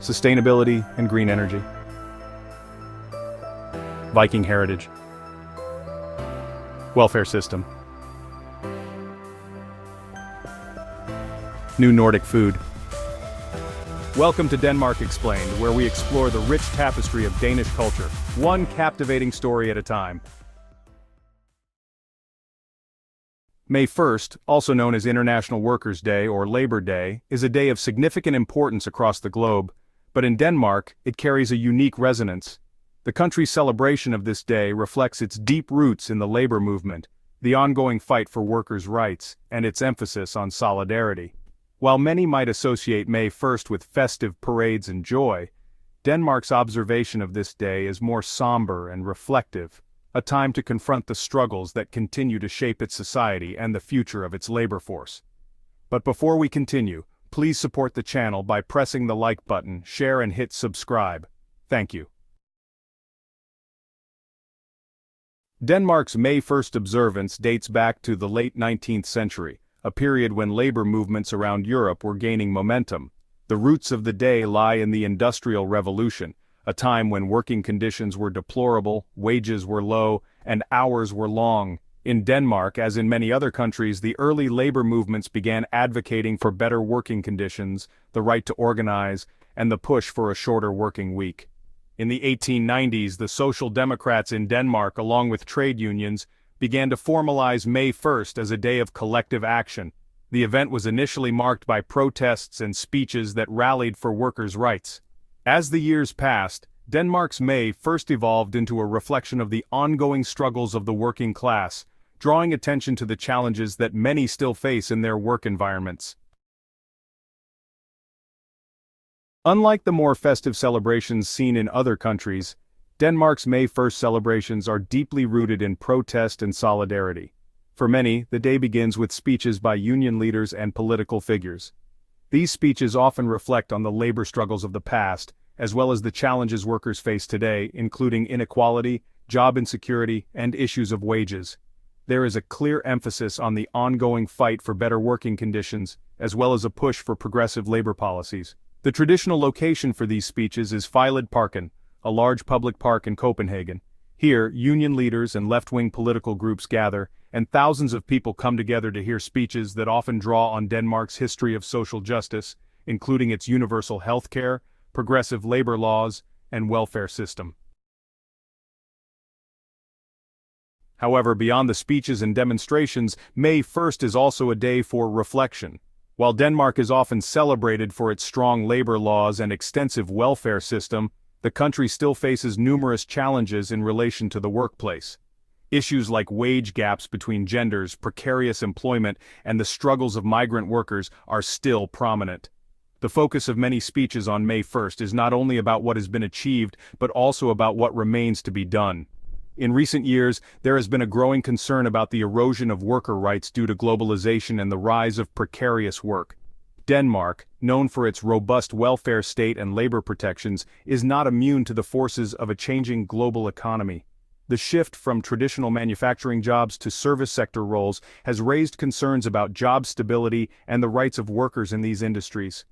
sustainability and green energy, Viking heritage, welfare system, new Nordic food. Welcome to Denmark Explained, where we explore the rich tapestry of Danish culture, one captivating story at a time. May 1st, also known as International Workers' Day or Labor Day, is a day of significant importance across the globe, but in Denmark, it carries a unique resonance. The country's celebration of this day reflects its deep roots in the labor movement, the ongoing fight for workers' rights, and its emphasis on solidarity. While many might associate May 1st with festive parades and joy, Denmark's observation of this day is more somber and reflective, a time to confront the struggles that continue to shape its society and the future of its labor force. But before we continue, please support the channel by pressing the like button, share and hit subscribe. Thank you. Denmark's May 1st observance dates back to the late 19th century, a period when labor movements around Europe were gaining momentum. The roots of the day lie in the Industrial Revolution, a time when working conditions were deplorable, wages were low, and hours were long. In Denmark, as in many other countries, the early labor movements began advocating for better working conditions, the right to organize, and the push for a shorter working week. In the 1890s, the Social Democrats in Denmark, along with trade unions, began to formalize May 1st as a day of collective action. The event was initially marked by protests and speeches that rallied for workers' rights. As the years passed, Denmark's May 1st evolved into a reflection of the ongoing struggles of the working class, drawing attention to the challenges that many still face in their work environments. Unlike the more festive celebrations seen in other countries, Denmark's May 1st celebrations are deeply rooted in protest and solidarity. For many, the day begins with speeches by union leaders and political figures. These speeches often reflect on the labor struggles of the past, as well as the challenges workers face today, including inequality, job insecurity, and issues of wages. There is a clear emphasis on the ongoing fight for better working conditions, as well as a push for progressive labor policies. The traditional location for these speeches is Fjelledparken, a large public park in Copenhagen. Here, union leaders and left-wing political groups gather, and thousands of people come together to hear speeches that often draw on Denmark's history of social justice, including its universal health care, progressive labor laws, and welfare system. However, beyond the speeches and demonstrations, May 1st is also a day for reflection. While Denmark is often celebrated for its strong labor laws and extensive welfare system, the country still faces numerous challenges in relation to the workplace. Issues like wage gaps between genders, precarious employment, and the struggles of migrant workers are still prominent. The focus of many speeches on May 1st is not only about what has been achieved, but also about what remains to be done. In recent years, there has been a growing concern about the erosion of worker rights due to globalization and the rise of precarious work. Denmark, known for its robust welfare state and labor protections, is not immune to the forces of a changing global economy. The shift from traditional manufacturing jobs to service sector roles has raised concerns about job stability and the rights of workers in these industries.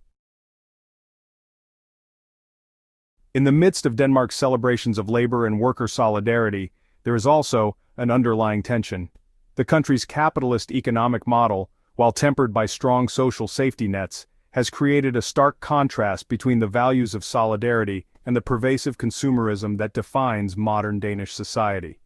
In the midst of Denmark's celebrations of labor and worker solidarity, there is also an underlying tension. The country's capitalist economic model, while tempered by strong social safety nets, has created a stark contrast between the values of solidarity and the pervasive consumerism that defines modern Danish society.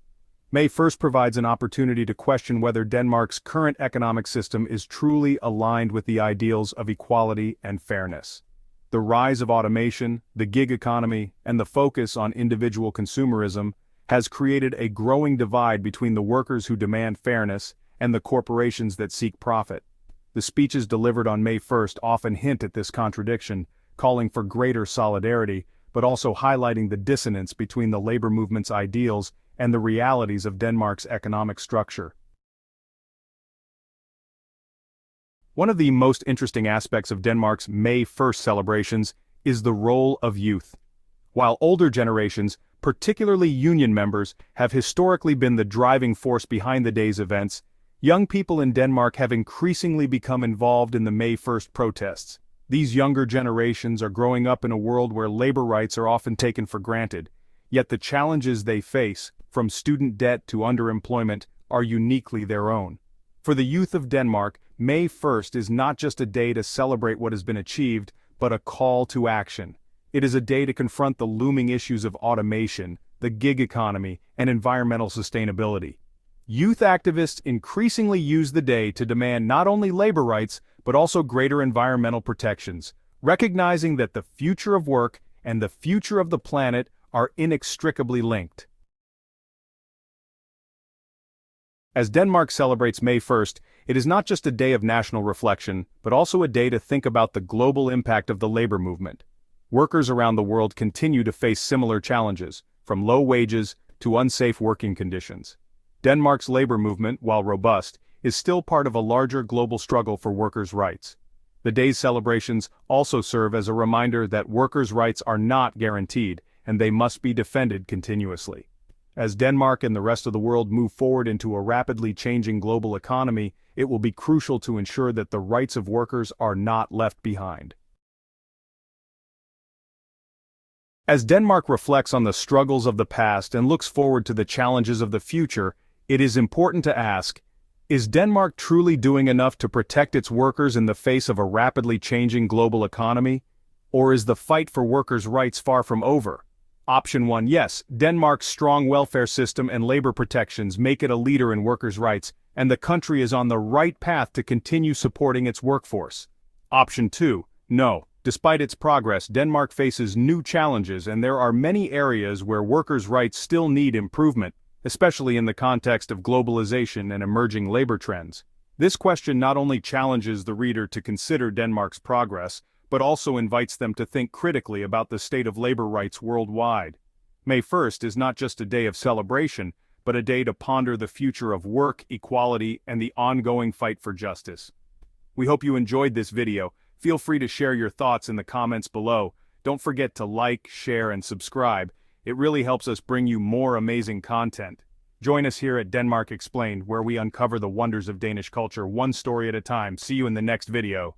May 1st provides an opportunity to question whether Denmark's current economic system is truly aligned with the ideals of equality and fairness. The rise of automation, the gig economy, and the focus on individual consumerism has created a growing divide between the workers who demand fairness and the corporations that seek profit. The speeches delivered on May 1st often hint at this contradiction, calling for greater solidarity, but also highlighting the dissonance between the labor movement's ideals and the realities of Denmark's economic structure. One of the most interesting aspects of Denmark's May 1st celebrations is the role of youth. While older generations, particularly union members, have historically been the driving force behind the day's events, young people in Denmark have increasingly become involved in the May 1st protests. These younger generations are growing up in a world where labor rights are often taken for granted, yet the challenges they face, from student debt to underemployment, are uniquely their own. For the youth of Denmark, May 1st is not just a day to celebrate what has been achieved, but a call to action. It is a day to confront the looming issues of automation, the gig economy, and environmental sustainability. Youth activists increasingly use the day to demand not only labor rights, but also greater environmental protections, recognizing that the future of work and the future of the planet are inextricably linked. As Denmark celebrates May 1st, it is not just a day of national reflection, but also a day to think about the global impact of the labor movement. Workers around the world continue to face similar challenges, from low wages to unsafe working conditions. Denmark's labor movement, while robust, is still part of a larger global struggle for workers' rights. The day's celebrations also serve as a reminder that workers' rights are not guaranteed, and they must be defended continuously. As Denmark and the rest of the world move forward into a rapidly changing global economy, it will be crucial to ensure that the rights of workers are not left behind. As Denmark reflects on the struggles of the past and looks forward to the challenges of the future, it is important to ask, is Denmark truly doing enough to protect its workers in the face of a rapidly changing global economy? Or is the fight for workers' rights far from over? Option 1, yes, Denmark's strong welfare system and labor protections make it a leader in workers' rights, and the country is on the right path to continue supporting its workforce. Option 2, no. Despite its progress, Denmark faces new challenges, and there are many areas where workers' rights still need improvement, especially in the context of globalization and emerging labor trends. This question not only challenges the reader to consider Denmark's progress, but also invites them to think critically about the state of labor rights worldwide. May 1st is not just a day of celebration, but a day to ponder the future of work, equality, and the ongoing fight for justice. We hope you enjoyed this video. Feel free to share your thoughts in the comments below. Don't forget to like, share, and subscribe. It really helps us bring you more amazing content. Join us here at Denmark Explained, where we uncover the wonders of Danish culture one story at a time. See you in the next video.